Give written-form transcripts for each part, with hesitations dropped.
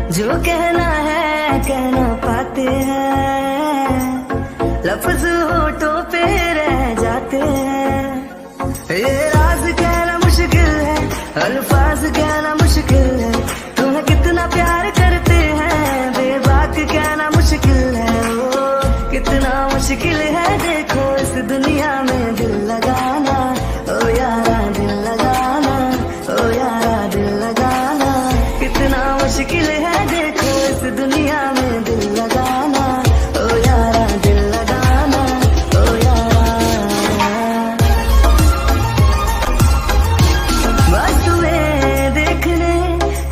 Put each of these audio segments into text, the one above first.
जो कहना है कह ना पाते हैं, लफ्ज होठों पे रह जाते हैं। ये राज कहना मुश्किल है, अल्फाज कहना मुश्किल है, तुम्हें कितना प्यार करते हैं बेबाक कहना मुश्किल है। ओ कितना मुश्किल है देखो इस दुनिया में दिल लगाना, ओ यारा दिल लगाना, ओ यारा दिल लगाना। कितना मुश्किल है देखो इस दुनिया में दिल लगाना, ओ यारा दिल लगाना, ओ यारा। बस तुम्हें देखने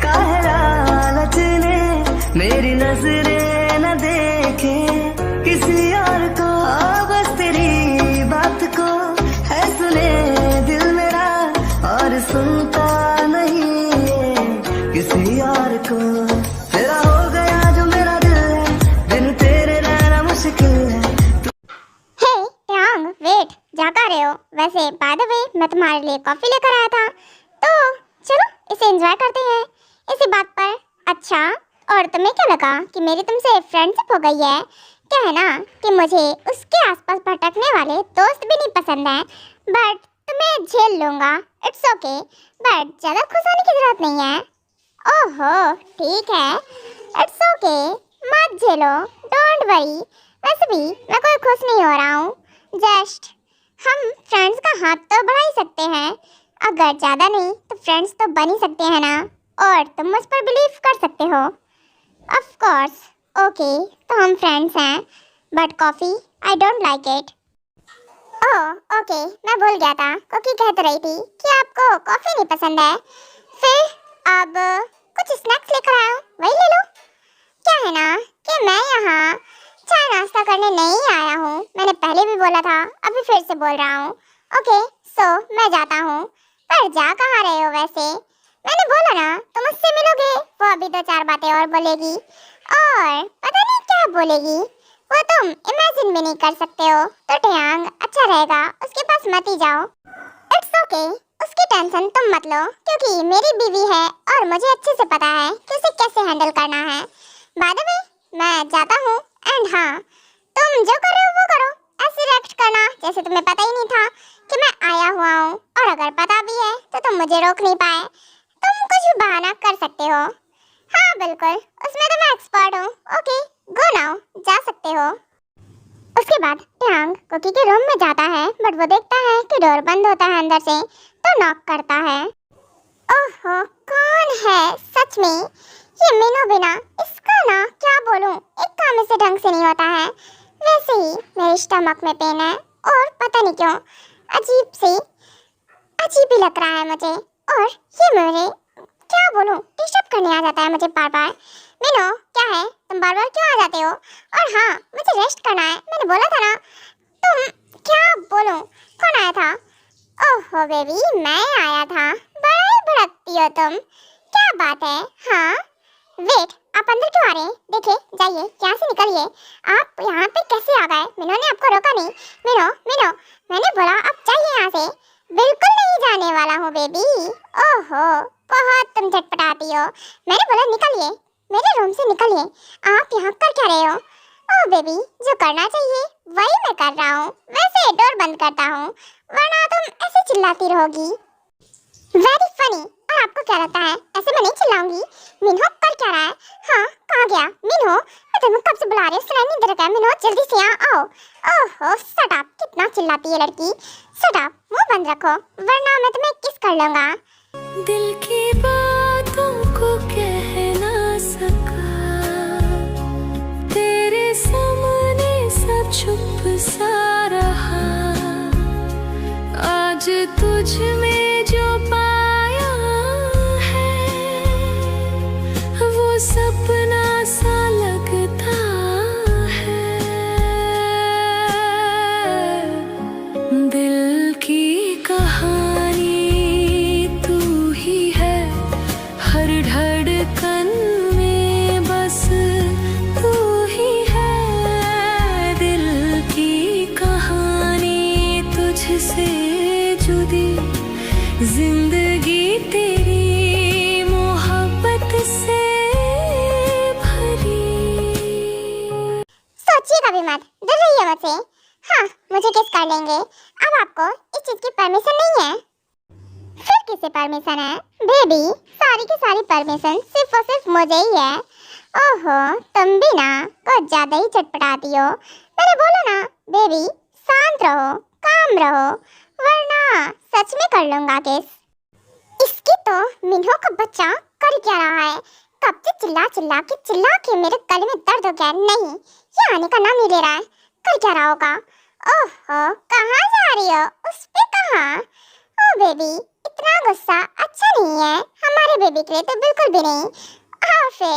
का है लालच ने, मेरी नजरें न देखे किसी और को। बस तेरी बात को है सुने दिल मेरा, और सुनता नहीं है किसी और को। तेरा हो गया जो मेरा दिल है, बिन तेरे रहना मुश्किल है। हे ट्यांग, वेट, जा कर रहे हो? वैसे बाय द वे मैं तुम्हारे लिए कॉफी लेकर आया था, तो चलो इसे एंजॉय करते हैं इसी बात पर। अच्छा, और तुम्हें क्या लगा कि मेरी तुमसे फ्रेंडशिप हो गई है? क्या है ना कि मुझे उसके आसपास भटकने वाले दोस्त भी नहीं पसंद हैं, बट तुम्हें झेल लूंगा, इट्स ओके। बट ज़्यादा खुश होने की जरूरत नहीं है। ओहो ठीक है, इट्स ओके, मत झेलो, डोंट वरी। वैसे भी मैं कोई खुश नहीं हो रहा हूँ, जस्ट हम फ्रेंड्स का हाथ तो बढ़ा ही सकते हैं, अगर ज़्यादा नहीं तो फ्रेंड्स तो बन ही सकते हैं ना, और तुम मुझ पर बिलीव कर सकते हो। ऑफ कोर्स, ओके, तो हम फ्रेंड्स हैं, but coffee I don't like it. Oh okay, मैं भूल गया था, कुकी कहते रही थी कि आपको कॉफ़ी नहीं पसंद है। फिर अब कुछ स्नैक्स लेकर आया हूँ, वही ले लो। क्या है ना कि मैं यहाँ चाय नाश्ता करने नहीं आया हूँ, मैंने पहले भी बोला था, अभी फिर से बोल रहा हूँ। ओके सो मैं जाता हूँ, पर जा कहाँ रहे हो वैसे? मैंने बोला ना तुम मुझसे मिलोगे, वो अभी दो चार बातें और बोलेगी, और पता नहीं क्या बोलेगी, वो तुम इमेजिन भी नहीं कर सकते हो। तो ट्यांग, अच्छा रहेगा उसके पास मत ही जाओ। इट्स ओके, उसकी टेंशन तुम मत लो, क्योंकि मेरी बीवी है और मुझे अच्छे से पता है कि उसे कैसे हैंडल करना है। बाय द वे मैं जाता हूँ, एंड हाँ, तुम जो कर रहे हो वो करो, ऐसे रिएक्ट करना जैसे तुम्हें पता ही नहीं था कि मैं आया हुआ हूँ, और अगर पता भी है तो तुम मुझे रोक नहीं पाए। तुम कुछ भी बहाना कर सकते हो। हाँ बिल्कुल, उसमें तो मैं एक्सपर्ट हूँ। ओके गो नाउ, जा सकते हो। उसके बाद ट्यांग कुकी के रूम में जाता है, बट वो देखता है कि डोर बंद होता है अंदर से, तो नॉक करता है। ओहो, कौन है सच में? ये मीनू बिना, इसका ना क्या बोलूं, एक काम इसे ढंग से नहीं होता है। वैसे ही मेरे स्टमक में पेन है, और पता नहीं क्यों अजीब ही लग रहा है मुझे, और ये मेरे क्या बोलूं डिस्टर्ब करने आ जाता है मुझे बार बार। मीनू क्या है, तुम बार बार क्यों आ जाते हो? और हाँ, मुझे रेस्ट करना है, मैंने बोला था ना। तुम क्या बोलूं, कौन आया था? ओहो बेबी, मैं आया था, बड़ा ही भड़कती हो तुम, क्या बात है? हाँ वेट, आप अंदर क्यों आ रहे हैं? देखिए, जाइए, यहाँ से निकलिए। आप यहाँ पे कैसे आ गए? मीनू ने आपको रोका नहीं? मीनू मीनू, मैंने बोला आप जाइए यहाँ से। बिल्कुल नहीं जाने वाला हूँ बेबी। ओहो, बहुत तुम झटपटाती हो। मैंने बोला निकलिए, मेरे रूम से निकलिए। आप यहाँ कर क्या रहे हो? ओह बेबी, जो करना चाहिए वही मैं कर रहा हूँ। वैसे डोर बंद करता हूँ, वरना तुम ऐसे चिल्लाती रहोगी। Very funny. और आपको क्या लगता है ऐसे मैं नहीं चिल्लाऊंगी? मिन्हो कर क्या रहा है? हाँ, कहाँ गया मिन्हो? मैं तुम्हें कब से बुला रही हूँ, सुनाई नहीं दे रहा है? मिन्हो जल्दी से यहाँ आओ। ओहो शट अप, कितना चिल्लाती है लड़की। शट अप, मुंह बंद रखो, वरना मैं तुम्हें किस कर लूंगा। दिल की बातों को कह ना सका, तेरे सामने सब चुप सा रहा, आज तुझ में जो पाया है वो सपना सा लगता है। दिल की कहानी तू ही है, हर धड़कन में बस तू ही है। दिल की कहानी डर रही है मुझसे? हाँ, मुझे किस कर लेंगे। अब आपको इस चीज की परमिशन नहीं है। फिर किसे परमिशन है? बेबी, सारी की सारी परमिशन सिर्फ और सिर्फ मुझे ही है। ओहो, तुम भी ना कुछ ज्यादा ही चटपटाती हो। मैंने बोला ना बेबी, शांत रहो, काम रहो, वरना सच में कर लूंगा केस। इसकी तो मिन्हो का बच्चा कर क्या रहा है? कब से चिल्ला के मेरे गले में दर्द हो गया। नहीं, ये आने का नाम नहीं ले रहा है। कर क्या रहा होगा? ओहो, कहाँ जा रही हो? उस पे कहाँ? ओ बेबी, इतना गुस्सा अच्छा नहीं है हमारे बेबी के लिए तो बिल्कुल भी नहीं। और फिर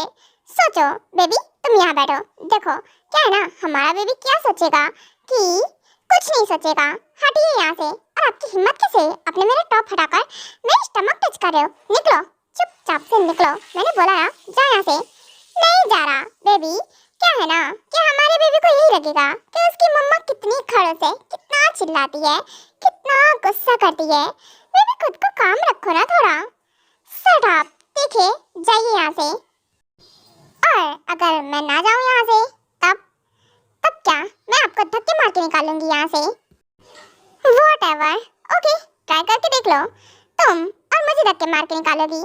सोचो बेबी, तुम यहाँ बैठो। देखो क्या है ना, हमारा बेबी क्या सोचेगा कि कुछ नहीं सोचेगा। हटिए यहाँ से। और आपकी हिम्मत कैसे अपने मेरे टॉप हटाकर मेरे स्टमक टच कर रहे हो? निकलो, चुपचाप से निकलो। मैंने बोला ना, जा यहाँ से। नहीं जा रहा बेबी। क्या है ना कि हमारे बेबी को यही लगेगा कि उसकी मम्मा कितनी खड़ूस है, कितना चिल्लाती है, कितना गुस्सा करती है। बेबी खुद को काम रखो ना थोड़ा। Shut up. देखिए, जाइए यहाँ से। और अगर मैं ना जाऊँ यहाँ से तब क्या मैं आपको धक्के मार के निकालूंगी यहाँ से। व्हाटएवर, ओके, ट्राई करके देख लो। तुम और मुझे धक्के मार के निकालोगी?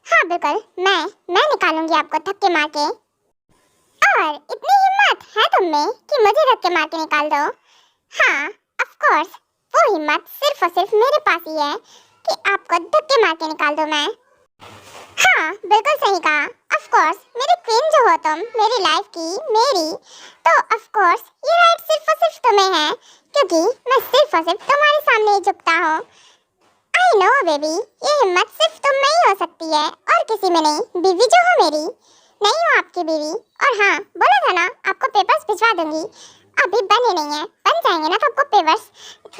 हाँ बिल्कुल, मैं निकालूंगी आपको धक्के मार के। और इतनी हिम्मत है तुम में कि मुझे धक्के मार के निकाल दो? हाँ, ऑफ कोर्स, वो हिम्मत सिर्फ और सिर्फ मेरे पास ही है कि आपको धक्के मार के निकाल दूं मैं। हाँ, बिल्कुल सही कहा। ऑफ कोर्स, मेरी क्वीन जो हो तुम, मेरी लाइफ की, मेरी, तो ऑफ कोर्स ये राइट सिर्फ और सिर्फ तुम्हें है, क्योंकि मैं सिर्फ और सिर्फ तुम्हारे सामने ही झुकता हूँ। आई नो बेबी, ये हिम्मत सिर्फ तुम में ही हो सकती है और किसी में नहीं। बीवी जो हो मेरी, नहीं हो आपकी बीवी। और हाँ, बोला था ना आपको पेपर्स भिजवा दूंगी। अभी बने नहीं है, बन जाएंगे ना तो आपको पेपर्स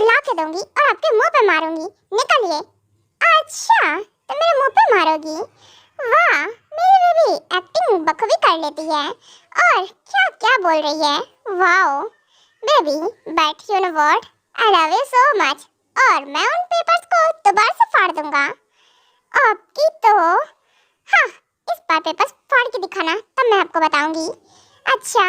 ला के दूंगी और आपके मुंह पे मारूंगी। निकलिए। अच्छा, तो मेरे मुंह पे मारोगी? वाह, मेरी बेबी एक्टिंग बखूबी कर लेती है और क्या क्या बोल रही है। Wow baby, but you know what, I love you so much. और मैं उन पेपर्स को दोबारा से फाड़ दूंगा। आपकी तो हाँ, इस बार पेपर्स फाड़ के दिखाना, तब मैं आपको बताऊंगी। अच्छा,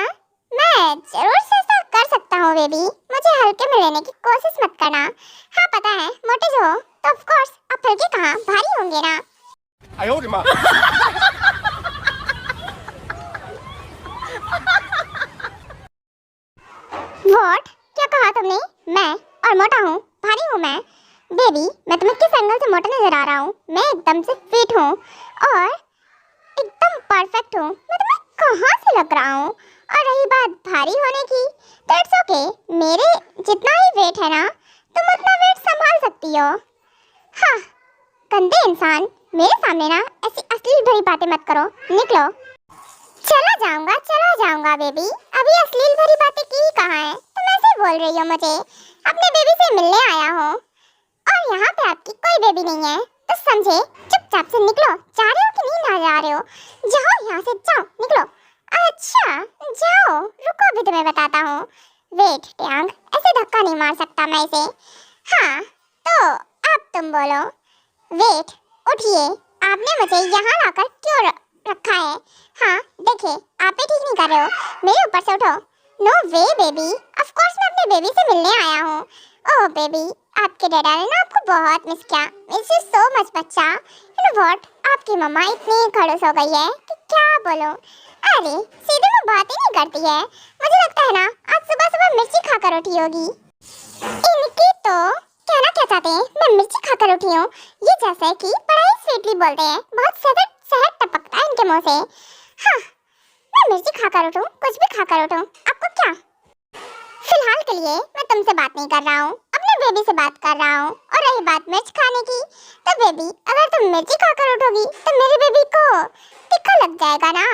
मैं जरूर से ऐसा कर सकता हूँ बेबी, मुझे हल्के में लेने की कोशिश मत करना। हाँ पता है, मोटे जो हो तो ऑफ कोर्स आप हल्के कहाँ, भारी होंगे ना। व्हाट, क्या कहा तुमने? मैं और मोटा हूँ, भारी हूँ मैं? बेबी, मैं तुम्हें किस एंगल से मोटा नजर आ रहा हूँ? मैं एकदम से फिट हूँ और एकदम परफेक्ट हूँ। मैं तुम्हें कहाँ से लग रहा हूँ? और रही बात भारी होने की, तो इट्स ओके, मेरे जितना ही वेट है ना, तुम उतना वेट संभाल सकती हो। हाँ, गंदे इंसान, मेरे सामने ना ऐसी अश्लील भरी बातें मत करो। निकलो। चला जाऊंगा बेबी, अभी अश्लील भरी बातें की कहाँ है? तुम ऐसे बोल रही हो मुझे, अपने बेबी से मिलने आया हो और यहाँ पे आपकी कोई बेबी नहीं है, तो समझे चुपचाप से निकलो। जा रहे हो कि नहीं ना जा रहे हो? जाओ यहाँ से, जाओ, निकलो। अच्छा जाओ, रुको अभी तुम्हें बताता हूँ। वेट ट्यांग, ऐसे धक्का नहीं मार सकता मैं इसे। हाँ तो अब तुम बोलो। वेट, उठिए, आपने मुझे यहाँ लाकर क्यों रखा है? हाँ देखिए, आप ही ठीक नहीं कर रहे हो, मेरे ऊपर से उठो। No way baby, of course मैं अपने बेबी से मिलने आया हूँ। ओह बेबी, आपके डैडा ने ना आपको बहुत मिस किया। मिस यू सो मच बच्चा। यू नो व्हाट, आपकी मम्मा इतनी खड़ूस हो गई है कि क्या बोलूं। अरे सीधे में बात ही नहीं करती है। मुझे लगता है ना आज सुबह सुबह मिर्ची खाकर उठी होगी। इनकी तो कहना क्या चाहते हैं, मैं मिर्ची खाकर उठी हूँ? ये जैसे कि बड़ा ही स्वीटली बोलते हैं, बहुत शहद टपकता है इनके मुंह से। हाँ, मैं मिर्ची खाकर उठूं, कुछ भी खाकर उठूं, आपको क्या? फिलहाल के लिए मैं तुमसे बात नहीं कर रहा हूँ, अपने बेबी से बात कर रहा हूँ। और रही बात मिर्च खाने की, तो बेबी अगर तुम मिर्ची खाकर उठोगी तो मेरे बेबी को तीखा लग जाएगा ना।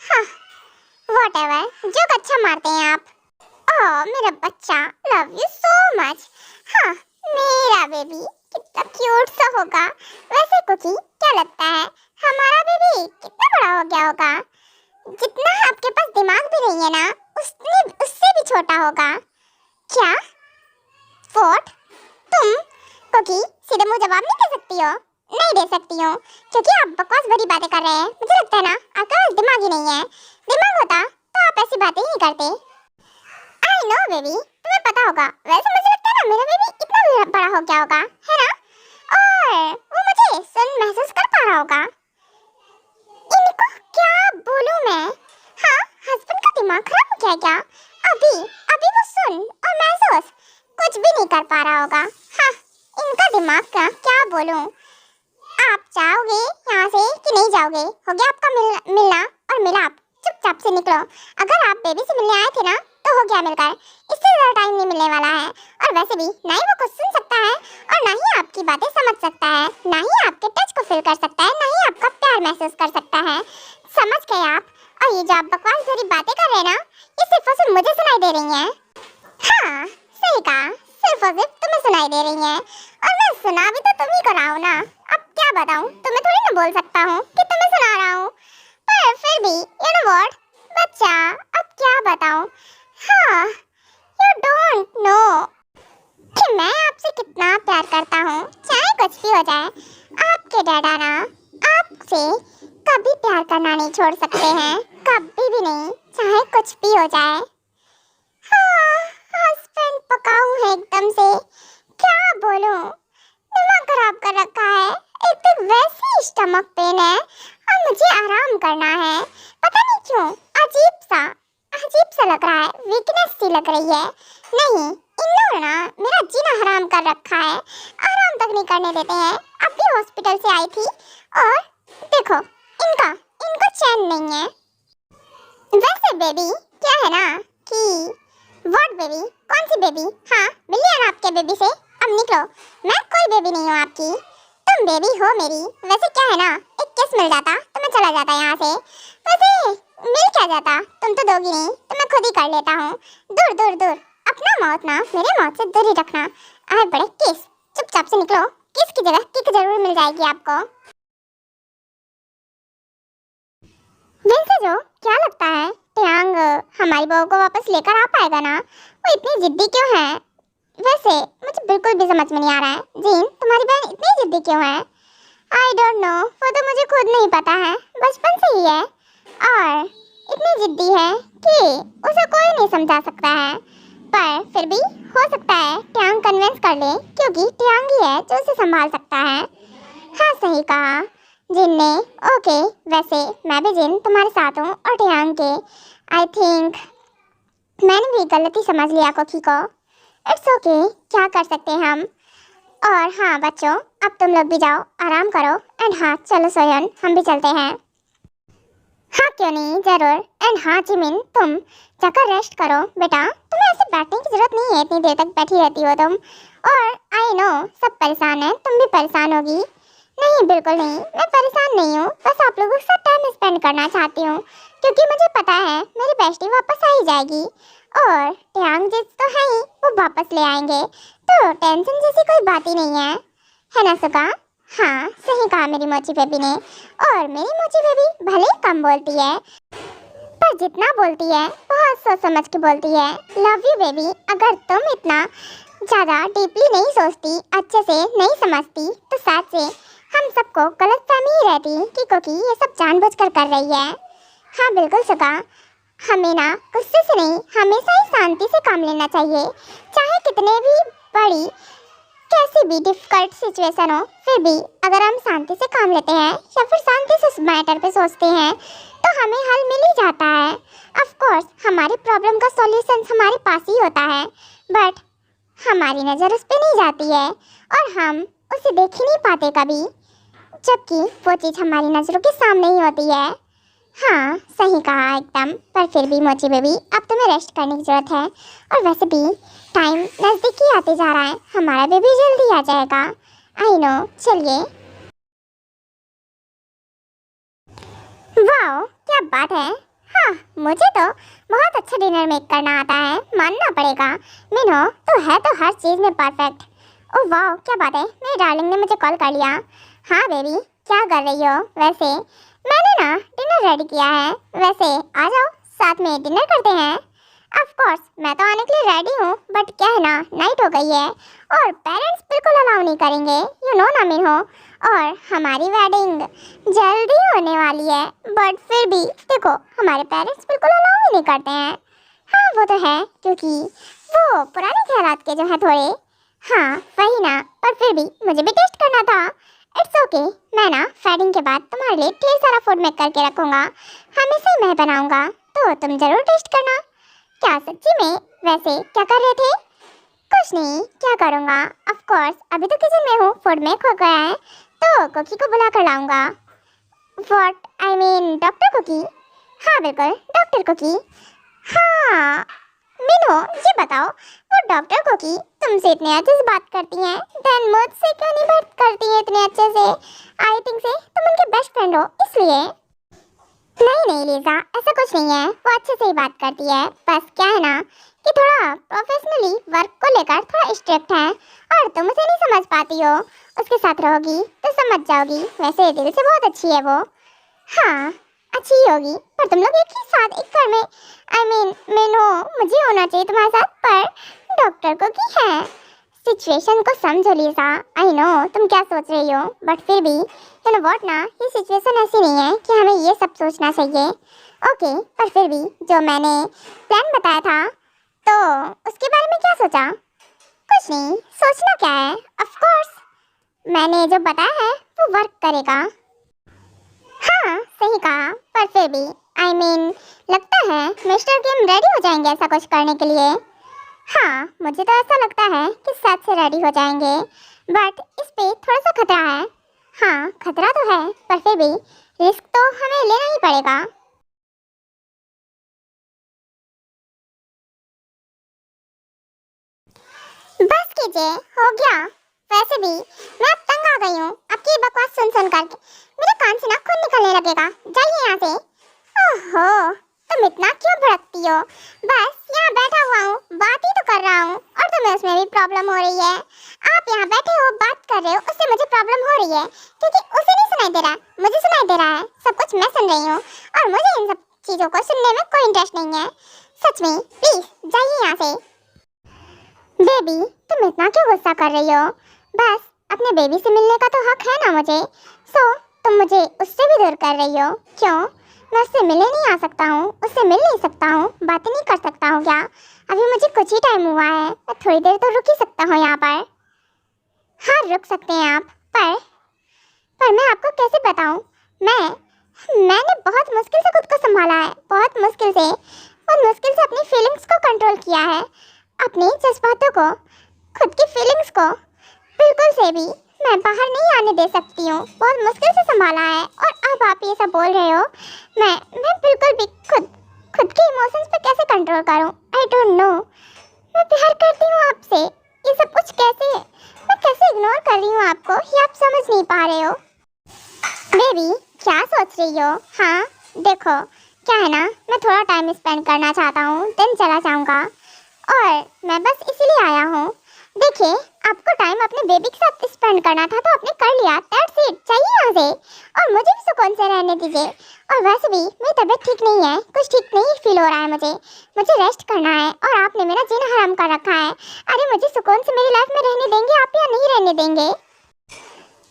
हाँ, व्हाटएवर, जोक अच्छा मारते हैं आप। ओह मेरा बच्चा, लव यू सो मच। हाँ, मेरा बेबी कितना क्यूट सा होगा। वैसे कुकी, क्या लगता है हमारा बेबी कितना बड़ा हो गया होगा? जितना आपके पास दिमाग भी नहीं है ना, उससे भी छोटा होगा। क्या? व्हाट? तुम कुकी सीधे मुंह जवाब नहीं दे सकती हो? नहीं दे सकती हूँ क्योंकि आप बकवास भरी बातें कर रहे हैं। मुझे लगता है ना आपका पास दिमाग ही नहीं है। दिमाग होता तो आप ऐसी बातें ही नहीं करते। बेबी, तुम्हें पता होगा, वैसे मुझे लगता है ना मेरा बेबी इतना भी बड़ा हो गया होगा, है ना? और वो मुझे सुन महसूस कर पा रहा होगा। इनको क्या बोलूं मैं? हाँ, हस्बैंड का दिमाग खराब हो गया क्या? अभी अभी वो सुन और महसूस कुछ भी नहीं कर पा रहा होगा। हाँ, इनका दिमाग का क्या बोलूं? आप जाओगे यहाँ से कि नहीं जाओगे? हो गया आपका मिलना और मिलाप, चुपचाप से निकलो। अगर आप बेबी से मिलने आए थे ना तो हो गया मिलकर, इससे ज़्यादा टाइम नहीं मिलने वाला है। और वैसे भी ना ही वो कुछ सुन सकता है और ना ही आपकी बातें समझ सकता है, ना ही आपके टच को फील कर सकता है, ना ही आपका प्यार महसूस कर सकता है। समझ गए आप? और ये जो आप बकवास भरी बातें कर रहे हैं ना, ये सिर्फ और सिर्फ मुझे सुनाई दे रही हैं। हाँ, सही कहा, सिर्फ और सिर्फ तुम्हें सुनाई दे रही हैं। और मैं सुना भी तो तुम ही को रहा हूँ ना। अब क्या बताऊँ, तुम्हें थोड़ी ना बोल सकता हूँ कि तुम्हें सुना रहा हूँ, पर फिर भी यू नो व्हाट बच्चा, अब क्या बताऊँ? हाँ, यू डोंट नो कि मैं आपसे कितना प्यार करता हूँ। चाहे कुछ भी हो जाए, आपके डैडा ना आपसे कभी प्यार करना नहीं छोड़ सकते हैं, कभी भी नहीं, चाहे कुछ भी हो जाए। हाँ, हस्बैंड पकाऊ है एकदम से, क्या बोलूं, दिमाग खराब कर रखा है। एक तो वैसे ही स्टमक पेन है और मुझे आराम करना है। पता नहीं क्यों अजीब सा लग रहा है, वीकनेस सी लग रही है। नहीं, इन लोगों ना मेरा जीना हराम कर रखा है, आराम तक नहीं करने देते हैं। अब भी हॉस्पिटल से आई थी और देखो इनको चैन नहीं है। वैसे बेबी क्या है ना कि व्हाट बेबी, कौन सी बेबी? हाँ, मिलिए ना आपके बेबी से, अब निकलो। मैं कोई बेबी नहीं हूँ आपकी, तुम बेबी हो मेरी। वैसे क्या है ना, एक किस मिल जाता तो मैं चला जाता यहाँ से। वैसे मिल क्या जाता, तुम तो दोगी नहीं, तो मैं खुद ही कर लेता हूँ। दूर दूर दूर, अपना मौत ना मेरे मौत से दूर ही रखना। आए बड़े किस, चुपचाप से निकलो। किस की जगह किक जरूर मिल जाएगी आपको। वैसे जो क्या लगता है टियांग हमारी बहू को वापस लेकर आ पाएगा ना? वो इतनी जिद्दी क्यों है? वैसे मुझे बिल्कुल भी समझ में नहीं आ रहा है। जीन, तुम्हारी बहन इतनी जिद्दी क्यों है? आई डोंट नो, वो तो मुझे खुद नहीं पता है, बचपन से ही है और इतनी जिद्दी है कि उसे कोई नहीं समझा सकता है। पर फिर भी हो सकता है टियांग कन्विंस कर ले, क्योंकि टियांग ही है जो उसे संभाल सकता है। हाँ, सही कहा जिन ने। ओके, वैसे मैं भी जिन तुम्हारे साथ हूँ और टियांग के। आई थिंक मैंने भी गलती समझ लिया कोकी को। इट्स ओके, क्या कर सकते हैं हम। और हाँ बच्चों, अब तुम लोग भी जाओ, आराम करो। एंड हाँ चलो सोयन, हम भी चलते हैं। हाँ क्यों नहीं, जरूर। एंड हाँ जिमिन, तुम जाकर रेस्ट करो बेटा, तुम्हें ऐसे बैठने की जरूरत नहीं है, इतनी देर तक बैठी रहती हो तुम। और आई नो सब परेशान हैं, तुम भी परेशान होगी। नहीं बिल्कुल नहीं, मैं परेशान नहीं हूँ, बस आप लोगों के साथ टाइम स्पेंड करना चाहती हूँ, क्योंकि मुझे पता है मेरी बेस्टी वापस आ ही जाएगी और टियांग जिस तो है ही, वो वापस ले आएंगे, तो टेंशन जैसी कोई बात ही नहीं है ना सुगा? हाँ सही कहा मेरी मोची बेबी ने। और मेरी मोची बेबी भले ही कम बोलती है, पर जितना बोलती है बहुत सोच समझ के बोलती है। Love you baby. अगर तुम इतना ज़्यादा डीपली नहीं सोचती, अच्छे से नहीं समझती, तो साथ से हम सबको गलतफहमी ही रहती कि कोकी ये सब जानबूझकर कर रही है। हाँ बिल्कुल सुगा, हमें ना गुस्से से नहीं, हमेशा ही शांति से काम लेना चाहिए। चाहे कितने भी बड़ी कैसी भी डिफिकल्ट सिचुएशन हो, फिर भी अगर हम शांति से काम लेते हैं या फिर शांति से उस मैटर पे सोचते हैं, तो हमें हल मिल ही जाता है। ऑफ कोर्स हमारी प्रॉब्लम का सॉल्यूशन हमारे पास ही होता है, बट हमारी नज़र उस पर नहीं जाती है और हम उसे देख ही नहीं पाते कभी, जबकि वो चीज़ हमारी नज़रों के सामने ही होती है। हाँ सही कहा एकदम। पर फिर भी मोची बेबी, अब तुम्हें रेस्ट करने की ज़रूरत है, और वैसे भी टाइम नज़दीक ही आते जा रहा है, हमारा बेबी जल्दी आ जाएगा। आई नो, चलिए। वाह क्या बात है। हाँ मुझे तो बहुत अच्छा डिनर मेक करना आता है, मानना पड़ेगा। मीनो तो है तो हर चीज़ में परफेक्ट। ओह वाह क्या बात है, मेरी डार्लिंग ने मुझे कॉल कर लिया। हाँ बेबी क्या कर रही हो? वैसे मैंने ना डिनर रेडी किया है, वैसे आ जाओ साथ में डिनर करते हैं। ऑफ कोर्स मैं तो आने के लिए रेडी हूँ, बट क्या है ना नाइट हो गई है और पेरेंट्स बिल्कुल अलाउ नहीं करेंगे, यू नो ना मीनो। और हमारी वेडिंग जल्दी होने वाली है, बट फिर भी देखो हमारे पेरेंट्स बिल्कुल अलाउ ही नहीं करते हैं। हाँ वो तो है, क्योंकि वो पुराने ख्यालात के जो है थोड़े। हाँ वही ना, पर फिर भी मुझे भी टेस्ट करना था। इट्स ओके, मैं ना फैडिंग के बाद तुम्हारे लिए ढेर सारा फूड मेक करके रखूंगा, हमेशा ही मैं बनाऊंगा, तो तुम जरूर टेस्ट करना। क्या सच्ची में? वैसे क्या कर रहे थे? कुछ नहीं, क्या करूँगा, ऑफ कोर्स अभी तो किचन में हूँ, फूड मेक हो गया है तो कुकी को बुला कर लाऊंगा। What I mean doctor Cookie? हाँ बिल्कुल डॉक्टर कुकी। हाँ मीनू ये बताओ, वो डॉक्टर कुकी तुमसे इतने अच्छे से बात करती हैं, देन मुझसे क्यों नहीं बात करती हैं इतने अच्छे से? आई थिंक से तुम उनके बेस्ट फ्रेंड हो इसलिए। नहीं नहीं लीजा, ऐसा कुछ नहीं है, वो अच्छे से ही बात करती है, बस क्या है ना कि थोड़ा प्रोफेशनली वर्क को लेकर थोड़ा स्ट्रिक्ट है, और तुम उसे नहीं समझ पाती हो। उसके साथ रहोगी तो समझ जाओगी, वैसे दिल से बहुत अच्छी है वो। हाँ अच्छी ही होगी, पर तुम लोग एक ही साथ एक घर में, आई मीन मीनू मुझे होना चाहिए तुम्हारे साथ, पर डॉक्टर को की है। सिचुएशन को समझो लीजा, आई नो तुम क्या सोच रही हो, बट फिर भी यू नो व्हाट ना, ये सिचुएशन ऐसी नहीं है कि हमें ये सब सोचना चाहिए। ओके पर फिर भी जो मैंने प्लान बताया था तो उसके बारे में क्या सोचा? कुछ नहीं, सोचना क्या है, ऑफ कोर्स मैंने जो बताया है वो वर्क करेगा। हाँ सही कहा, पर फिर भी आई मीन लगता है मिस्टर किम रेडी हो जाएंगे ऐसा कुछ करने के लिए। हाँ मुझे तो ऐसा लगता है कि साथ से रेडी हो जाएंगे, बट इस पे थोड़ा सा खतरा है। हाँ खतरा तो है, पर फिर भी रिस्क तो हमें लेना ही पड़ेगा। बस कीजिए, हो गया। वैसे भी मैं अब तंग आ गई हूँ आपकी ये बकवास सुन सुन करके, मेरे कान से ना खून निकलने लगेगा, जाइए यहाँ से। ओहो तुम इतना क्यों भड़कती हो? बस यहाँ बैठा हुआ हूँ, बात ही तो कर रहा हूँ, और तुम्हें उसमें भी प्रॉब्लम हो रही है। आप यहाँ बैठे हो बात कर रहे हो, उससे मुझे प्रॉब्लम हो रही है, क्योंकि उसे नहीं सुनाई दे रहा है, मुझे सुनाई दे रहा है, सब कुछ मैं सुन रही हूँ, और मुझे इन सब चीज़ों को सुनने में कोई इंटरेस्ट नहीं है। सच में प्लीज जाइए यहाँ से। बेबी तुम इतना क्यों गुस्सा कर रही हो? बस अपने बेबी से मिलने का तो हक है ना मुझे, सो तुम मुझे उससे भी दूर कर रही हो क्यों? मैं उससे मिलने नहीं आ सकता हूँ, उससे मिल नहीं सकता हूँ, बातें नहीं कर सकता हूँ क्या? अभी मुझे कुछ ही टाइम हुआ है, मैं थोड़ी देर तो रुक ही सकता हूँ यहाँ पर। हाँ रुक सकते हैं आप, पर मैं आपको कैसे बताऊँ? मैंने बहुत मुश्किल से खुद को संभाला है, बहुत मुश्किल से अपनी फीलिंग्स को कंट्रोल किया है, अपने जज्बातों को, खुद की फीलिंग्स को बिल्कुल से भी मैं बाहर नहीं आने दे सकती हूँ, बहुत मुश्किल से संभाला है, और अब आप ये सब बोल रहे हो। मैं बिल्कुल भी खुद के इमोशंस पे कैसे कंट्रोल करूँ? I don't know. मैं प्यार करती हूँ आपसे, ये सब कुछ मैं कैसे इग्नोर कर रही हूँ आपको, ये आप समझ नहीं पा रहे हो। बेबी क्या सोच रही हो? हाँ देखो क्या है ना, मैं थोड़ा टाइम स्पेंड करना चाहता हूँ, दिन चला जाऊँगा, और मैं बस इसीलिए आया हूँ। देखिए आपको टाइम अपने बेबी के साथ स्पेंड करना था तो आपने कर लिया, दैट्स इट, चाहिए यहाँ से, और मुझे भी सुकून से रहने दीजिए। और वैसे भी मेरी तबीयत ठीक नहीं है, कुछ ठीक नहीं फील हो रहा है मुझे रेस्ट करना है, और आपने मेरा जीना हराम कर रखा है। अरे मुझे सुकून से मेरी लाइफ में रहने देंगे आप या नहीं रहने देंगे?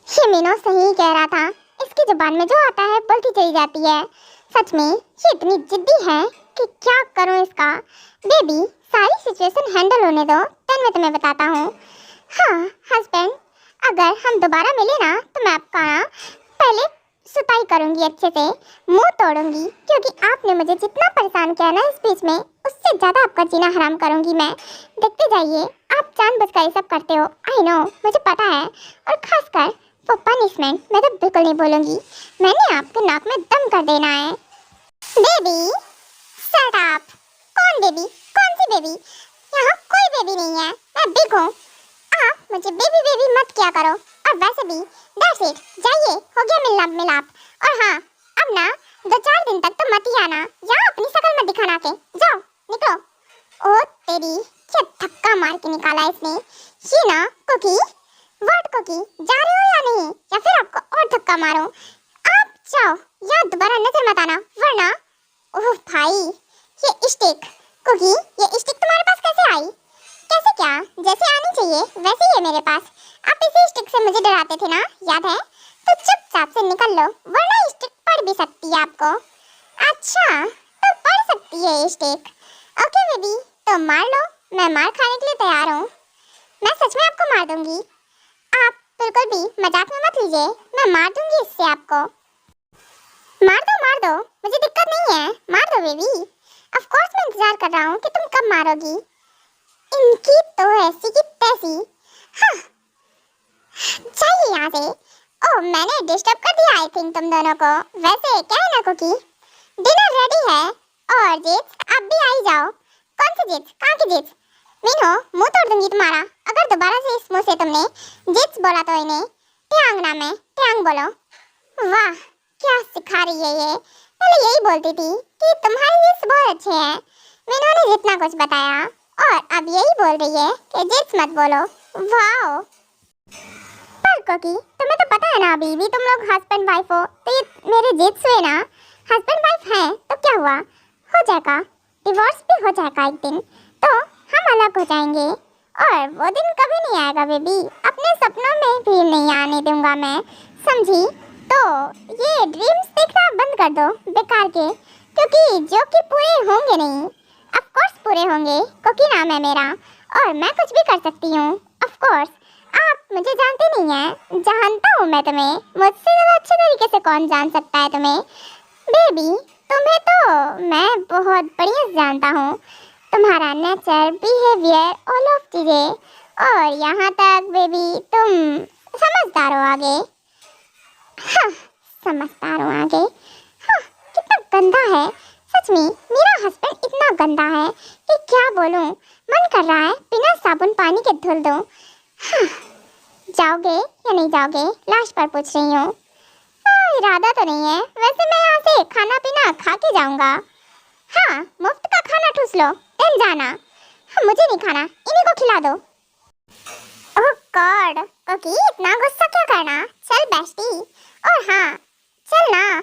ये मीनू सही कह रहा था, इसकी जुबान में जो आता है बोलती चली जाती है। सच में ये इतनी जिद्दी है कि क्या करूँ इसका। बेबी सारी सिचुएशन हैंडल होने दो, देन मैं तुम्हें बताता हूँ। हाँ हस्बैंड, अगर हम दोबारा मिले ना तो मैं आपका ना पहले सुताई करूँगी, अच्छे से मुंह तोड़ूंगी, क्योंकि आपने मुझे जितना परेशान किया ना इस बीच में, उससे ज़्यादा आपका जीना हराम करूँगी मैं। देखते जाइए, आप जानबूझकर ये सब करते हो, आई नो मुझे पता है, और खासकर वो पनिशमेंट मैं तो बिल्कुल नहीं बोलूँगी, मैंने आपके नाक में दम कर देना है। Baby shut up. कौन बेबी? कौन सी बेबी? यहाँ कोई बेबी नहीं है, मैं बिग हूँ। आप मुझे बेबी मत किया करो, और वैसे भी दैट्स इट, जाइए, हो गया मिलाप। और हाँ अब ना 2-4 दिन तक तो मत ही आना, यहाँ अपनी शक्ल मत दिखाना के, जाओ निकलो। ओ तेरी, क्या धक्का मार के निकाला इसने। ये ना कुकी, व्हाट कुकी, जा रहे हो या नहीं, या फिर आपको और धक्का मारूं? आप जाओ, यहाँ दोबारा नजर मत आना, वरना। ओह भाई ये स्टिक कुकी, ये स्टिक तुम्हारे पास कैसे आई? कैसे क्या? जैसे आनी चाहिए वैसे ही है मेरे पास। आप इसी स्टिक से मुझे डराते थे ना, याद है? तो चुपचाप से निकल लो, वरना स्टिक पड़ भी सकती है आपको। अच्छा तो पड़ सकती है ये स्टिक, ओके बेबी, तो मार लो, मैं मार खाने के लिए तैयार हूँ। मैं सच में आपको मार दूंगी। आप बिल्कुल भी मजाक में मत लीजिए, मैं मार दूंगी इससे आपको। मार दो, मुझे दिक्कत नहीं है, मार दो बेबी। ऑफ कोर्स मैं इंतजार कर रहा हूँ कि तुम कब मारोगी। इनकी तो ऐसी की तैसी। हाँ, चाहिए यहाँ से। ओह, मैंने डिस्टर्ब कर दिया आई थिंक तुम दोनों को। वैसे क्या है ना कुकी, डिनर रेडी है। और जित्स, आप भी आ ही जाओ। कौन सी जित्स, कहाँ की जित्स? मीनू, मुंह तोड़ दूंगी तुम्हारा अगर दोबारा से इस मुंह से तुमने जित्स बोला तो। इन्हें ट्यांग नाम है, ट्यांग बोलो। वाह, क्या सिखा रही है ये। पहले यही बोलती थी कि तुम्हारे जित्स बहुत अच्छे हैं, मीनू ने जितना कुछ बताया, और अब यही बोल रही है कि जित्स मत बोलो। वाह, पर कोकी तुम्हें तो पता है ना अभी भी तुम लोग हस्बैंड वाइफ हो, तो ये मेरे जित्स हुए ना। हस्बैंड वाइफ हैं तो क्या हुआ, हो जाएगा, डिवोर्स भी हो जाएगा एक दिन, तो हम अलग हो जाएंगे। और वो दिन कभी नहीं आएगा बेबी, अपने सपनों में भी नहीं आने दूंगा मैं, समझी? तो ये ड्रीम्स देखना बंद कर दो बेकार के, क्योंकि जो कि पूरे होंगे नहीं। ऑफ कोर्स पूरे होंगे, कोकी नाम है मेरा और मैं कुछ भी कर सकती हूँ। ऑफ कोर्स आप मुझे जानते नहीं हैं, जानता हूँ मैं तुम्हें, मुझसे ज़्यादा अच्छे तरीके से कौन जान सकता है तुम्हें बेबी। तुम्हें तो मैं बहुत बढ़िया से जानता हूँ, तुम्हारा नेचर, बिहेवियर, ऑल ऑफ चीज़ें, और यहाँ तक बेबी तुम समझदार हो आगे। हाँ, समझदार हो आगे। हाँ, कितना गंदा है सच में, मेरा हस्बैंड इतना गंदा है कि क्या बोलूँ, मन कर रहा है बिना साबुन पानी के धुल दूँ। हाँ, जाओगे या नहीं जाओगे, लास्ट पर पूछ रही हूँ। इरादा तो नहीं है, वैसे मैं यहाँ से खाना पीना खा के जाऊँगा। हाँ, मुफ्त का खाना ठूस लो, देन जाना। हाँ, मुझे नहीं खाना, इन्हीं को खिला दो। ओह गॉड, कोकी इतना गुस्सा क्या करना, चल बेस्टी। और हाँ, चल ना,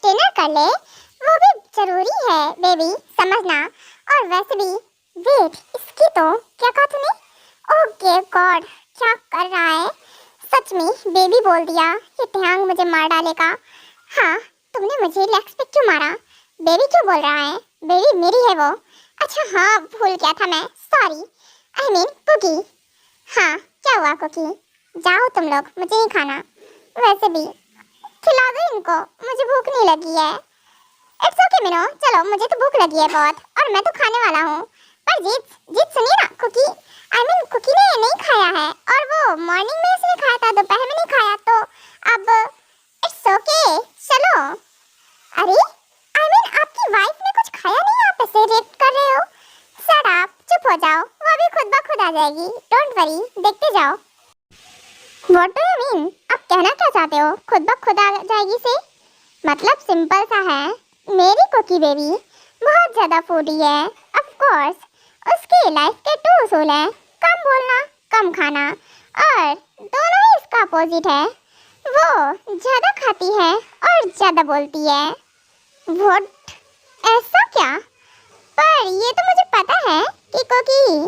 डिनर कर ले, वो भी जरूरी है बेबी, समझना। और वैसे भी वेट, इसकी तो क्या कहा तूने? ओह गॉड, क्या कर रहा है? सच में बेबी बोल दिया, ये ट्यांग मुझे मार डालेगा। हाँ, तुमने मुझे लेग्स पे क्यों मारा? बेबी क्यों बोल रहा है? बेबी मेरी है वो। अच्छा हाँ, भूल गया था मैं, सॉरी, आई मीन कुकी। हाँ, क्या हुआ कुकी? जाओ तुम लोग, मुझे नहीं खाना। वैसे भी खिला दो इनको, मुझे भूख नहीं लगी है। इट्स ओके मीनू, चलो, मुझे तो भूख लगी है बहुत, और मैं तो खाने वाला हूँ। पर जीत सुनिए ना, कुकी आई मीन कुकी ने नहीं खाया है, और वो मॉर्निंग में इसने खाया था, दोपहर में नहीं खाया, तो अब इट्स ओके, चलो। अरे आई मीन आपकी वाइफ ने कुछ खाया नहीं, आप ऐसे रिएक्ट कर रहे हो? शट अप, चुप हो जाओ, वो अभी खुद ब खुद आ जाएगी, डोंट वरी, देखते जाओ। What do you mean? आप कहना क्या चाहते हो, खुद ब खुद आ जाएगी से? मतलब सिंपल सा है, मेरी कुकी बेबी बहुत ज़्यादा फूडी है। ऑफ कोर्स उसकी लाइफ के 2 उसूल हैं, कम बोलना, कम खाना, और दोनों ही इसका अपोजिट है। वो ज़्यादा खाती है और ज़्यादा बोलती है। व्हाट, ऐसा क्या? पर ये तो मुझे पता है कि कोकी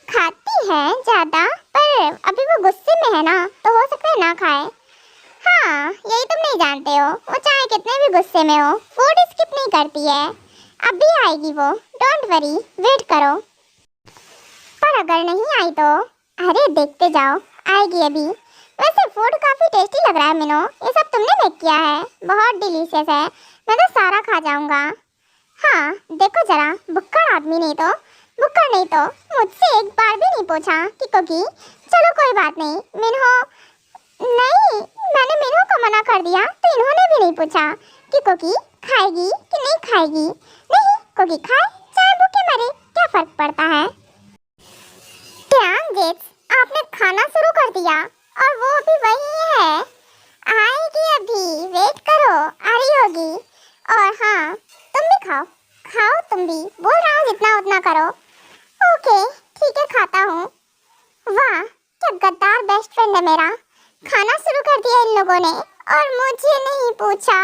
खाती है ज़्यादा, पर अभी वो गुस्से में है ना, तो हो सकता है ना खाए। हाँ, यही तुम नहीं जानते हो, वो चाहे कितने भी गुस्से में हो, फूड स्किप नहीं करती है। अभी आएगी वो, डोंट वरी, वेट करो। पर अगर नहीं आई तो अरे देखते जाओ, आएगी अभी। वैसे फूड काफ़ी टेस्टी लग रहा है मीनू, ये सब तुमने मेक किया है, बहुत डिलीशियस है, मैं तो सारा खा जाऊंगा। हाँ, देखो जरा, भुक्कड़ आदमी नहीं तो, भुक्कड़ नहीं तो मुझसे एक बार भी नहीं पूछा कि कुकी, चलो कोई बात नहीं, मीनू नहीं, मैंने मीनू को मना कर दिया, तो इन्होंने भी नहीं पूछा कि कुकी खाएगी कि नहीं खाएगी। नहीं, कुकी खाए चाहे भूखे मरे, क्या फर्क पड़ता है? ट्यांग जित्स, आपने खाना शुरू कर दिया, और वो भी वही है, आएगी अभी, वेट करो, आ रही होगी। और हाँ, तुम भी खाओ, खाओ तुम भी, बोल रहा हूँ जितना उतना करो। ओके ठीक है, खाता हूँ। वाह, क्या गद्दार बेस्ट फ्रेंड है मेरा, खाना शुरू कर दिया इन लोगों ने और मुझे नहीं पूछा।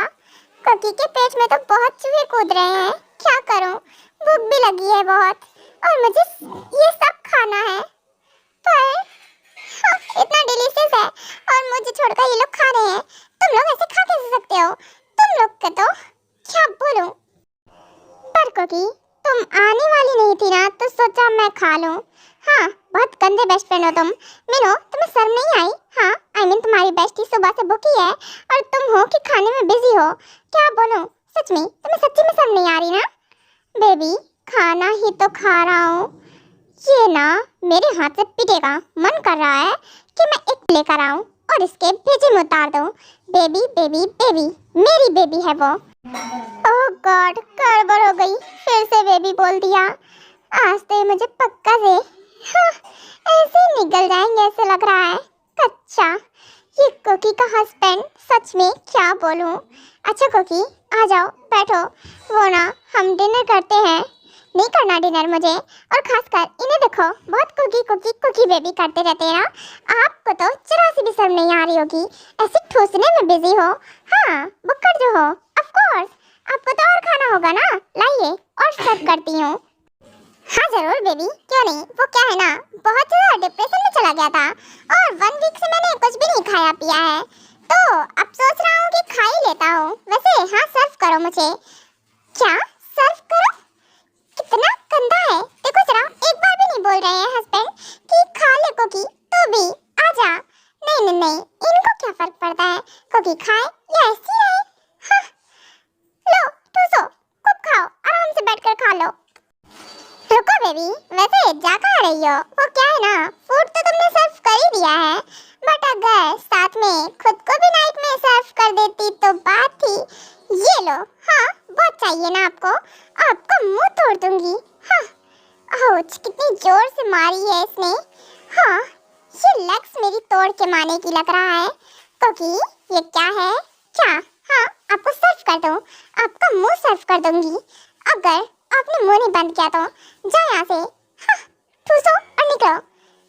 कुकी के पेट में तो बहुत चूहे कूद रहे हैं, क्या करूं, भूख भी लगी है बहुत, और मुझे ये सब खाना है। पर हाँ, इतना डिलीशियस है और मुझे छोड़कर ये लोग खा रहे हैं। तुम लोग ऐसे खा कैसे सकते हो? तुम लोग का तो क्या बोलूं। पर कुकी तुम आने वाली नहीं थी ना, तो सोचा मैं खा लूं। हाँ, बहुत गंदे बेस्ट फ्रेंड हो तुम। मीनू, तुम्हें शर्म नहीं आई? हाँ, आई मीन तुम्हारी बेस्टी सुबह से भूखी है और तुम हो कि खाने में बिजी हो। क्या बोलूं, सच में तुम्हें सच्ची में शर्म नहीं आ रही ना? बेबी, खाना ही तो खा रहा हूँ। ये ना मेरे हाथ से पिटेगा। मन कर रहा है कि मैं एक लेकर आऊं और इसके भेजे में उतार दूं। बेबी बेबी बेबी, मेरी बेबी है वो। ओह गॉड, गड़बड़ हो गई, फिर से बेबी बोल दिया। आज तो ये मुझे पक्का से ऐसे ही निकल जाएंगे ऐसे लग रहा है। कच्चा, ये कुकी का हस्बैंड, सच में क्या बोलूं। अच्छा कुकी, आ जाओ बैठो। वो ना हम डिनर करते हैं। नहीं करना डिनर मुझे, और खासकर इन्हें देखो, बहुत कुकी कुकी कुकी बेबी करते रहते हैं ना। आपको तो जरा सी भी शर्म नहीं आ रही होगी, ऐसे ठूसने में बिजी हो। हाँ, बुक्कड़ जो हो, ऑफ कोर्स आपको तो और खाना होगा ना, लाइए और सर्व करती हूँ। हाँ जरूर बेबी, क्यों नहीं। वो क्या है ना, बहुत ज़्यादा डिप्रेशन में चला गया था और 1 वीक से मैंने कुछ भी नहीं खाया पिया है, तो अब सोच रहा हूँ कि खा ही लेता हूँ। वैसे हाँ, सर्व करो मुझे। क्या सर्व करो? कितना गंदा है। देखो जरा, एक बार भी नहीं बोल रहे हैं हस्बैंड कि खा ले कुकी, तो भी आजा। नहीं नहीं नहीं, इनको क्या फर्क पड़ता है, कुकी खाए या ऐसी रहे। हाँ, लो ठूसो, खूब खाओ, आराम से बैठकर खा लो। रुको बेबी, वैसे जा कहाँ रही हो? वो क्या है ना, फूड तो तुमने सर्व कर ही दिया है, बट अगर साथ में खुद को भी नाइट में सर्व कर देती तो बात थी। ये लो। हाँ, बहुत चाहिए ना आपको, आपका मुंह तोड़ दूंगी। हाँ, आउच, कितनी जोर से मारी है इसने। हाँ, ये लेग्स मेरी तोड़ के मारने की लग रहा है। क्योंकि ये क्या है? क्या? हाँ, आपको सर्व कर दूं, आपका मुंह सर्व कर दूंगी। अगर आपने मुंह नहीं बंद किया तो जाओ यहाँ से। हाँ, ठूसो और निकलो।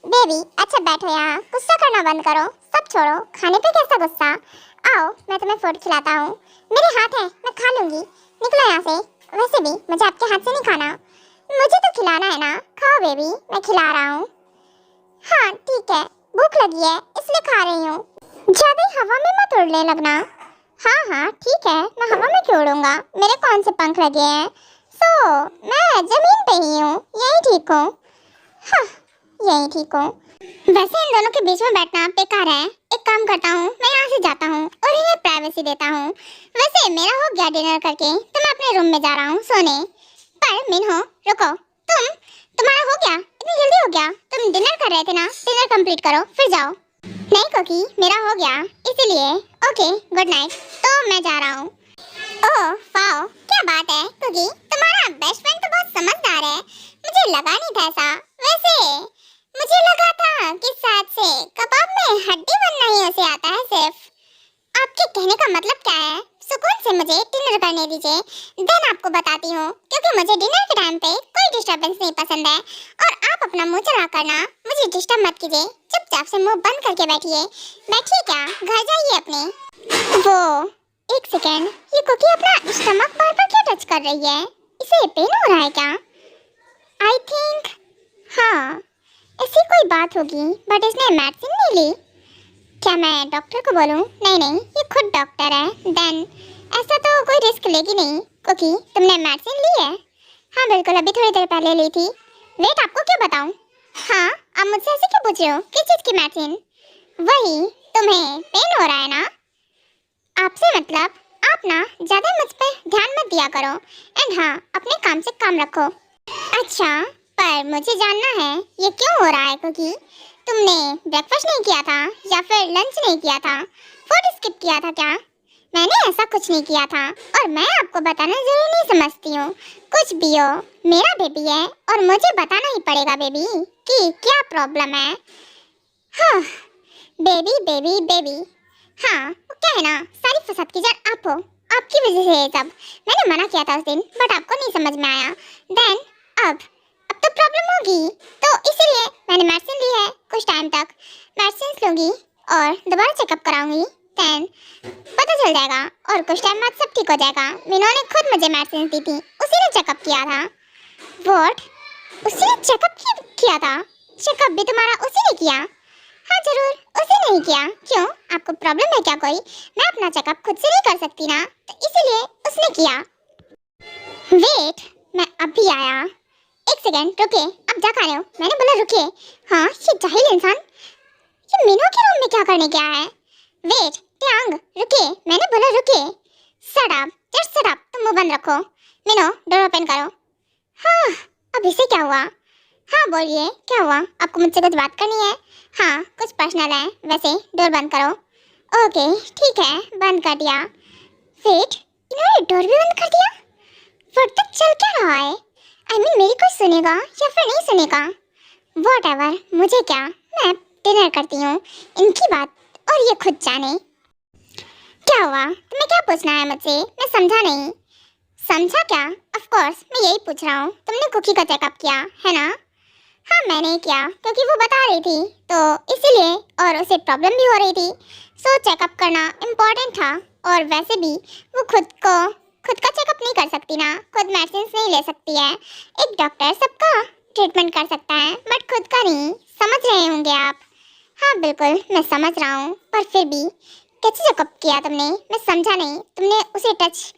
बेबी अच्छा बैठो यहाँ, गुस्सा करना बंद करो, सब छोड़ो। खाने पे कैसा गुस्सा? आओ मैं तुम्हें फूड खिलाता हूँ, मेरे हाथ है, मैं खा लूंगी। निकलो यहाँ से। वैसे भी मुझे आपके हाथ से नहीं खाना, मुझे तो खिलाना है ना। खाओ बेबी, मैं खिला रहा हूँ। हाँ ठीक है, भूख लगी है इसलिए खा रही हूँ। ज्यादा हवा में मत उड़ने लगना। हाँ हाँ ठीक है, मैं हवा में क्यों उड़ूंगा, मेरे कौन से पंख लगे हैं। मैं जमीन पे ही हूँ, यही ठीक हूँ। हाँ, यही ठीक हूँ। वैसे इन दोनों के बीच में बैठना बेकार है। एक काम करता हूँ, मैं यहाँ से जाता हूँ और इन्हें प्राइवेसी देता हूँ। वैसे मेरा हो गया डिनर करके, तो मैं अपने रूम में जा रहा हूँ सोने। पर मिन्हो रुको, तुम्हारा हो गया? इतनी जल्दी हो गया? तुम डिनर कर रहे थे ना, डिनर कंप्लीट करो फिर जाओ। नहीं कोकी, मेरा हो गया इसीलिए। ओके गुड नाइट, तो मैं जा रहा हूँ। ओह वाओ, क्या बात है कुकी, तुम्हारा बेस्ट फ्रेंड तो बहुत समझदार है। मुझे लगा नहीं था ऐसा। वैसे मुझे लगा था कि शायद से कबाब में हड्डी बनना ही उसे आता है सिर्फ। आपके कहने का मतलब क्या है? सुकून से मुझे डिनर करने दीजिए, देन आपको बताती हूँ, क्योंकि मुझे डिनर के टाइम पे कोई डिस्टर्बेंस नहीं पसंद है। और आप अपना मुंह चढ़ा करना मुझे डिस्टर्ब मत कीजिए, चुपचाप से मुंह बंद करके बैठिए। बैठिए क्या, घर जाइए अपने। वो एक सेकेंड, ये कुकी अपना स्टमक बार बार क्यों टच कर रही है? इसे पेन हो रहा है क्या? आई थिंक हाँ, ऐसी कोई बात होगी, बट इसने मेडिसिन नहीं ली। क्या मैं डॉक्टर को बोलूं? नहीं नहीं, ये खुद डॉक्टर है, देन ऐसा तो कोई रिस्क लेगी नहीं। कुकी तुमने मेडिसिन ली है? हाँ बिल्कुल, अभी थोड़ी देर पहले ली थी। वेट, आपको क्या बताऊं? हाँ, आप मुझसे ऐसे क्यों पूछ रहे हो, किस चीज़ की मेडिसिन? वही, तुम्हें पेन हो रहा है ना? आपसे मतलब, आप ना ज़्यादा मुझ पर ध्यान मत दिया करो, एंड हाँ अपने काम से काम रखो। अच्छा, पर मुझे जानना है ये क्यों हो रहा है क्योंकि तुमने ब्रेकफास्ट नहीं किया था या फिर लंच नहीं किया था, फूड स्किप किया था क्या? मैंने ऐसा कुछ नहीं किया था और मैं आपको बताना जरूरी नहीं समझती हूँ। कुछ भी हो, मेरा बेबी है और मुझे बताना ही पड़ेगा बेबी कि क्या प्रॉब्लम है। हाँ बेबी बेबी बेबी, हाँ वो क्या है ना, सारी फसाद की जड़ आप हो, आपकी वजह से ये सब। मैंने मना किया था उस दिन, बट आपको नहीं समझ में आया। देन अब तो प्रॉब्लम होगी, तो इसीलिए मैंने मेडिसिन ली है। कुछ टाइम तक मेडिसिन लूँगी और दोबारा चेकअप कराऊंगी, देन पता चल जाएगा और कुछ टाइम बाद सब ठीक हो जाएगा। मीनू ने खुद मुझे मेडिसिन दी थी, उसी ने चेकअप किया था। व्हाट? उसी ने चेकअप किया था? चेकअप भी तुम्हारा उसी ने किया? हाँ जरूर, उसी ने ही किया। क्यों, आपको प्रॉब्लम है क्या कोई? मैं अपना चेकअप खुद से नहीं कर सकती ना, तो इसीलिए उसने किया। वेट, मैं अभी आया, एक सेकेंड रुके, अब जा कहाँ रहे हो? मैंने बोला रुकिए। हाँ, ये जाहिल इंसान ये मीनू के रूम में क्या करने गया है? वेट टियांग, रुकिए, मैंने बोला रुकिए। Shut up, just shut up, तुम मुंह बंद रखो। मीनू डोर ओपन करो। हाँ, अब इसे क्या हुआ? हाँ बोलिए, क्या हुआ? आपको मुझसे कुछ बात करनी है? हाँ, कुछ पर्सनल है। वैसे डोर बंद करो। ओके ठीक है, बंद कर दिया। वेट, इन्होंने डोर भी बंद कर दिया? व्हाट द चल क्या रहा है? I mean, मेरी कोई सुनेगा या फिर नहीं सुनेगा? Whatever, मुझे क्या, मैं डिनर करती हूँ। इनकी बात और ये खुद जाने। क्या हुआ? तुम्हें क्या पूछना है मुझसे? मैं समझा नहीं। समझा क्या? ऑफ कोर्स मैं यही पूछ रहा हूँ। तुमने कुकी का चेकअप किया है ना? हाँ मैंने किया, क्योंकि वो बता रही थी तो इसीलिए, और उसे प्रॉब्लम भी हो रही थी, सो चेकअप करना इम्पोर्टेंट था। और वैसे भी वो खुद का चेकअप नहीं कर सकती ना, खुद मेडिसिन नहीं ले सकती है। एक डॉक्टर सबका ट्रीटमेंट कर सकता है बट खुद का नहीं, समझ रहे होंगे आप। हाँ बिल्कुल मैं समझ रहा हूँ, पर फिर भी कैसे चेकअप किया तुमने? मैं समझा नहीं। तुमने उसे टच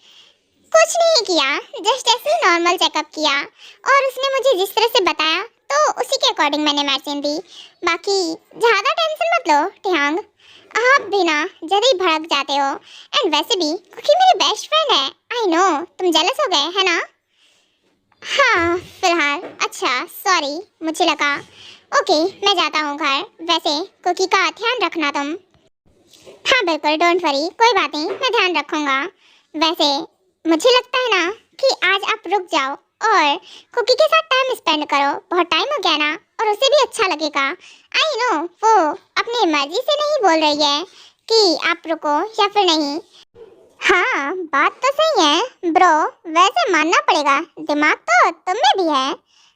कुछ नहीं किया, जस्ट ऐसे ही नॉर्मल चेकअप किया, और उसने मुझे जिस तरह से बताया तो उसी के अकॉर्डिंग मैंने मेडिसिन दी। बाकी ज़्यादा टेंशन मत लो टियांग, आप भी ना जल्दी भड़क जाते हो। एंड वैसे भी क्योंकि मेरी बेस्ट फ्रेंड है। आई नो तुम जेलस हो गए है ना? हाँ फिलहाल। अच्छा सॉरी, मुझे लगा। ओके मैं जाता हूँ घर। वैसे कुकी का ध्यान रखना तुम। हाँ बिल्कुल, डोंट वरी, कोई बात नहीं, मैं ध्यान रखूँगा। वैसे मुझे लगता है ना कि आज आप रुक जाओ और कुकी के साथ टाइम स्पेंड करो। बहुत टाइम हो गया ना, और उसे भी अच्छा लगेगा। आई नो वो अपनी मर्जी से नहीं बोल रही है कि आप रुको या फिर नहीं। हाँ बात तो सही है ब्रो, वैसे मानना पड़ेगा दिमाग तो तुम में भी है।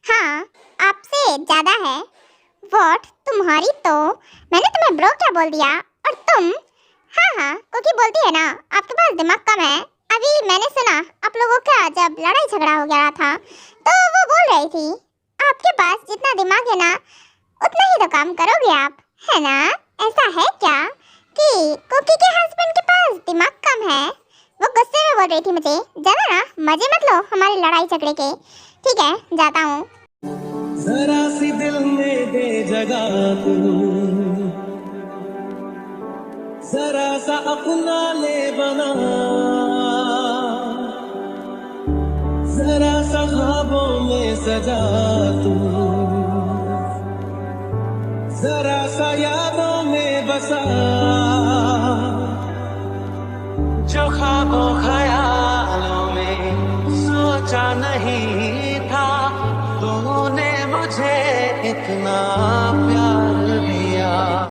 हाँ आपसे ज़्यादा है। वॉट, तुम्हारी तो मैंने तुम्हें ब्रो क्या बोल दिया? और तुम? हाँ कुकी बोलती है ना आपके पास दिमाग कम है। अभी मैंने सुना आप लोगों का जब लड़ाई झगड़ा हो गया था तो वो बोल रही थी आपके पास जितना दिमाग है ना उतना ही तो काम करोगे आप, है ना? ऐसा है क्या कि कुकी के हस्बैंड के पास दिमाग कम है? वो गुस्से में बोल रही थी मुझे। ज़्यादा ना मजे मत लो हमारी लड़ाई झगड़े के। ठीक है जाता हूँ। जरा सी दिल में दे जगह तू, जरा सा अपना ले बना, जरा सा ख्वाबों में सजा तू, जरा सा यादों में बसा, जो ख्वाबों ख्यालों में सोचा नहीं था, तूने मुझे इतना प्यार दिया।